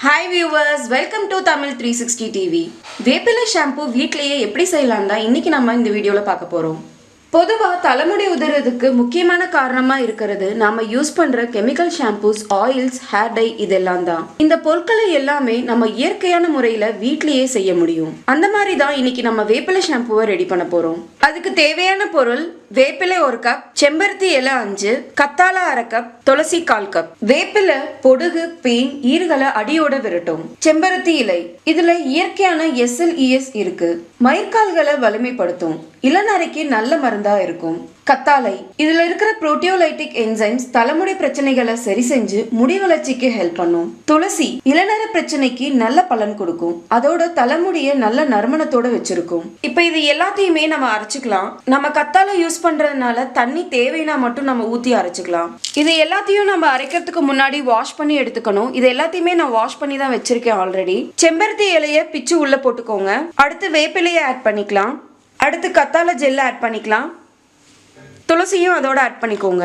Hi viewers, welcome to TAMIL360 TV. வேப்பிலை shampoo வீட்லயே எப்படி செய்யலாம் தான் இன்னைக்கு நம்ம இந்த வீடியோல பார்க்க போறோம். பொதுவா தலைமுடி உதிரதுக்கு முக்கியமான காரணமா இருக்கிறது நாம யூஸ் பண்ற chemical shampoos, oils, hair dye இதெல்லாம் தான். இந்த பொருட்களை எல்லாமே நம்ம இயற்கையான முறையில வீட்லயே செய்ய முடியும். அந்த மாதிரி தான் இன்னைக்கு நம்ம வேப்பிலை ஷாம்புவை ரெடி பண்ண போறோம். அதுக்கு தேவையான பொருள் வேப்பிலை 1 கப், செம்பருத்தி இலை 5, கத்தாழை 1/2 கப், துளசி 1/4 கப். வேப்பிலை பொடுகு, பேன், ஈறுகளை அடியோட விரட்டும். செம்பருத்தி இலை இதுல இயற்கையான SLES இருக்கு. மயிர்கால்களை வலிமைப்படுத்தும். இளநரைக்கு நல்ல மருந்தா இருக்கும். கத்தாழை இதுல இருக்கிற புரோட்டியோலைட்டிக் என்சைம்ஸ் தலைமுடி பிரச்சனைகளை சரி செஞ்சு முடி வளர்ச்சிக்கு ஹெல்ப் பண்ணும். துளசி இளநரை பிரச்சனைக்கு நல்ல பலன் கொடுக்கும். அதோட தலைமுடிய நல்ல நறுமணத்தோட வச்சிருக்கும். இப்ப இது எல்லாத்தையுமே நம்ம அரைச்சுக்கலாம். நம்ம கத்தாழை யூஸ் பண்றதுனால தண்ணி தேவைன்னா மட்டும் நம்ம ஊத்தி அரைச்சுக்கலாம். இது எல்லாத்தையும் நம்ம அரைக்கிறதுக்கு முன்னாடி வாஷ் பண்ணி எடுத்துக்கணும். இது எல்லாத்தையுமே நான் வாஷ் பண்ணி தான் வச்சிருக்கேன் ஆல்ரெடி. செம்பருத்தி இலைய பிச்சு உள்ள போட்டுக்கோங்க. அடுத்து வேப்பிலையை ஆட் பண்ணிக்கலாம். அடுத்து கத்தாழை ஜெல்லை ஆட் பண்ணிக்கலாம். துளசியும் அதோட ஆட் பண்ணிக்கோங்க.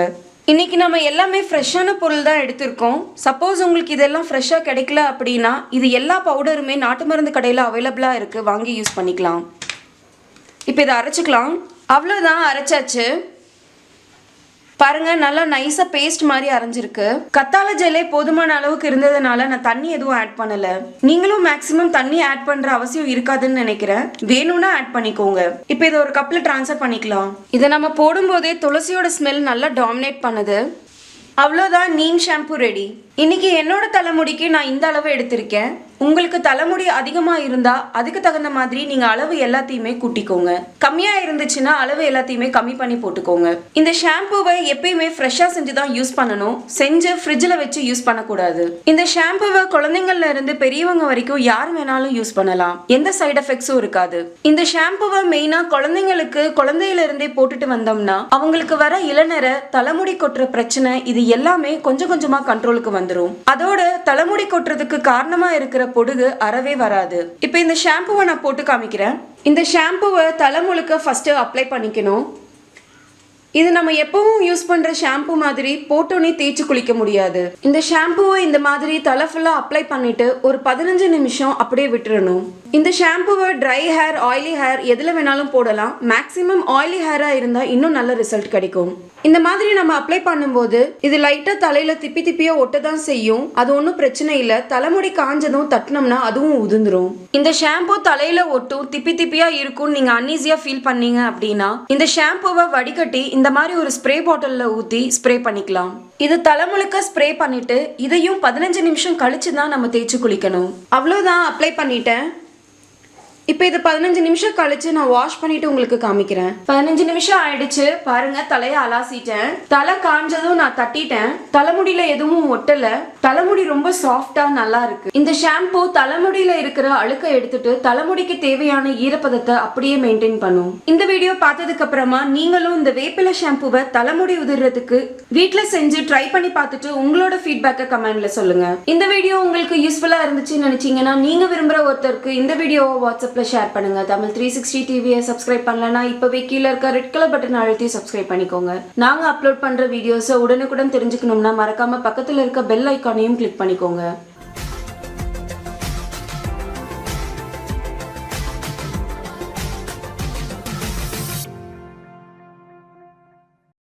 இன்னைக்கு நம்ம எல்லாமே ஃப்ரெஷ்ஷான பொருள் தான் எடுத்திருக்கோம். சப்போஸ் உங்களுக்கு இதெல்லாம் ஃப்ரெஷ்ஷாக கிடைக்கல அப்படின்னா இது எல்லா பவுடருமே நாட்டு மருந்து கடையில் அவைலபிளாக இருக்குது, வாங்கி யூஸ் பண்ணிக்கலாம். இப்போ இதை அரைச்சிக்கலாம். அவ்வளோதான், அரைச்சாச்சு. பாருங்க, நல்லா நைஸா பேஸ்ட் மாதிரி அரைஞ்சிருக்கு. கத்தாழை ஜெல்லே போதுமான அளவுக்கு இருந்ததுனால நான் தண்ணி எதுவும் ஆட் பண்ணல. நீங்களும் மேக்ஸிமம் தண்ணி ஆட் பண்ற அவசியம் இருக்காதுன்னு நினைக்கிறேன். வேணும்னா ஆட் பண்ணிக்கோங்க. இப்போ இதை ஒரு கப்ல ட்ரான்ஸ்ஃபர் பண்ணிக்கலாம். இதை நம்ம போடும்போதே துளசியோட ஸ்மெல் நல்லா டாமினேட் பண்ணுது. அவ்வளோதான், நீம் ஷாம்பு ரெடி. இன்னைக்கு என்னோட தலைமுடிக்கு நான் இந்த அளவு எடுத்திருக்கேன். உங்களுக்கு தலைமுடி அதிகமாக இருந்தால் அதுக்கு தகுந்த மாதிரி நீங்கள் அளவு எல்லாத்தையுமே கூட்டிக்கோங்க. கம்மியாக இருந்துச்சுன்னா அளவு எல்லாத்தையுமே கம்மி பண்ணி போட்டுக்கோங்க. இந்த ஷாம்புவை எப்பயுமே ஃப்ரெஷ்ஷாக செஞ்சு தான் யூஸ் பண்ணணும். செஞ்சு ஃப்ரிட்ஜில் வச்சு யூஸ் பண்ணக்கூடாது. இந்த ஷாம்புவை குழந்தைங்கள்ல இருந்து பெரியவங்க வரைக்கும் யார் வேணாலும் யூஸ் பண்ணலாம். எந்த சைடு எஃபெக்ட்ஸும் இருக்காது. இந்த ஷாம்புவை மெயினாக குழந்தைங்களுக்கு குழந்தையில இருந்தே போட்டுட்டு வந்தோம்னா அவங்களுக்கு வர இளநரை, தலைமுடி கொட்டுற பிரச்சனை இது எல்லாமே கொஞ்சம் கொஞ்சமாக கண்ட்ரோலுக்கு வந்துடும். அதோட தலைமுடி கொட்டுறதுக்கு காரணமா இருக்கிற பொடுகு அறவே வராது. இப்போ இந்த ஷாம்புவை நான் போட்டு காமிக்கிறேன். இந்த ஷாம்புவை தலை முழுக்க ஃபர்ஸ்ட் அப்ளை பண்ணிக்கணும். இது நம்ம எப்பவும் யூஸ் பண்ற ஷாம்பு மாதிரி போட்டோனே தேய்ச்சி குளிக்க முடியாது. இந்த ஷாம்புவை இந்த மாதிரி தலை ஃபுல்லா அப்ளை பண்ணிட்டு ஒரு 15 நிமிஷம் அப்படியே விட்டுறணும். இந்த ஷாம்புவை ட்ரை ஹேர், ஆயிலி ஹேர் எதுல வேணாலும் போடலாம். மேக்ஸிமம் ஆயிலி ஹேரா இருந்தா இன்னும் நல்ல ரிசல்ட் கிடைக்கும். இந்த மாதிரி நம்ம அப்ளை பண்ணும்போது இது லைட்டா தலையில திப்பி திப்பியா ஒட்ட தான் செய்யும். அது ஒன்றும் பிரச்சனை இல்லை. தலைமுடி காஞ்சதும் தட்டினோம்னா அதுவும் உதிர்ந்துரும். இந்த ஷாம்பு தலையில ஒட்டும் திப்பி திப்பியா இருக்கும் நீங்க அன்ஈஸியா ஃபீல் பண்ணீங்க அப்படின்னா இந்த ஷாம்புவை வடிகட்டி இந்த மாதிரி ஒரு ஸ்ப்ரே பாட்டில்ல ஊத்தி ஸ்ப்ரே பண்ணிக்கலாம். இது தலைமுழுக்க ஸ்ப்ரே பண்ணிட்டு இதையும் 15 நிமிஷம் கழிச்சு தான் நம்ம தேய்ச்சி குளிக்கணும். அவ்வளோதான், அப்ளை பண்ணிட்டேன். இப்போ இது 15 நிமிஷம் கழிச்சு நான் வாஷ் பண்ணிட்டு உங்களுக்கு காமிக்கிறேன். 15 நிமிஷம் ஆயிடுச்சு. பாருங்க, தலையை அலாசிட்டேன். தலை காஞ்சதும் நான் தட்டிட்டேன். தலைமுடியில எதுவும் ஒட்டல. தலைமுடி ரொம்ப சாஃப்டா நல்லா இருக்கு. இந்த ஷாம்பு தலைமுடியில இருக்கிற அழுக்க எடுத்துட்டு தலைமுடிக்கு தேவையான ஈரப்பதத்தை அப்படியே மெயின்டைன் பண்ணும். இந்த வீடியோ பார்த்ததுக்கு அப்புறமா நீங்களும் இந்த வேப்பிலை ஷாம்புவை தலைமுடி உதிர்றதுக்கு வீட்டுல செஞ்சு ட்ரை பண்ணி பார்த்துட்டு உங்களோட ஃபீட்பேக்கை கமெண்ட்ல சொல்லுங்க. இந்த வீடியோ உங்களுக்கு யூஸ்ஃபுல்லா இருந்துச்சுன்னு நினைச்சீங்கன்னா நீங்க விரும்புற ஒருத்தருக்கு இந்த வீடியோவை வாட்ஸ்அப் ஷேர் பண்ணுங்க. TAMIL360 டிவியை சப்ஸ்கிரைப் பண்ணலனா இப்பவே கீழே இருக்க ரெட் கலர் பட்டன் அழுத்தி சப்ஸ்கிரைப் பண்ணிக்கோங்க. நாங்க அப்லோட் பண்ற வீடியோஸை உடனுக்குடன் தெரிஞ்சுக்கணும்னா மறக்காம பக்கத்துல இருக்க பெல் ஐகானையும் கிளிக் பண்ணிக்கோங்க.